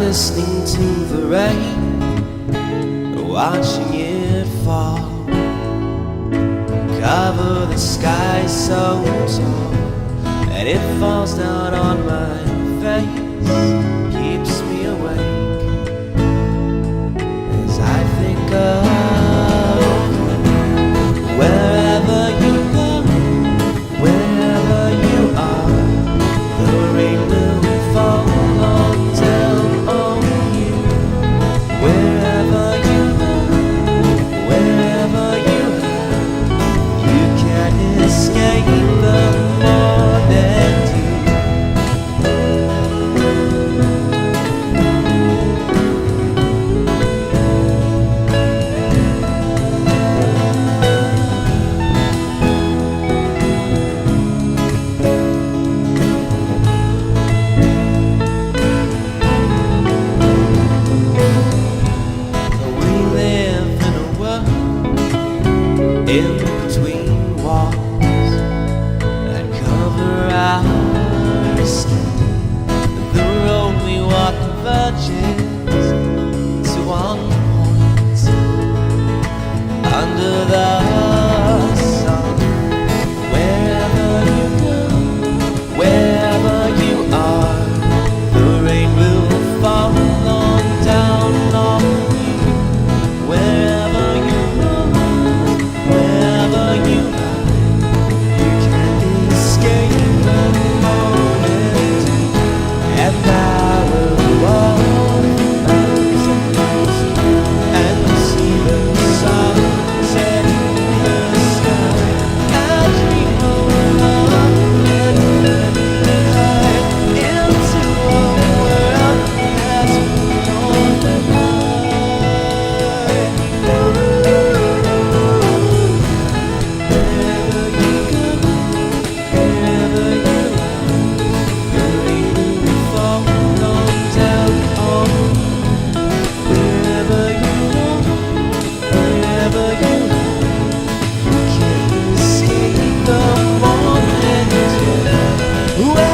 listening to the rain, watching it fall, cover the sky so tall, and it falls down on my face, keeps me awake as I think of wherever you go, wherever you are, the rain will fall on down on you. Wherever you go, wherever you are, you can't escape the morning dew. In between walls that cover our skin, the road we walk converges to one point under the sun. Wherever you go, wherever you are, the rain will fall on down on you. Wherever you are, wherever you are, you can't escape the moment. And I will walk mountains and see the sun set in the sky. I dream of love and hide into a world that's beyond the night. Wherever you go, wherever you are, the rain will fall on down on you. Wherever you go, wherever you are, you can't escape the morning dew.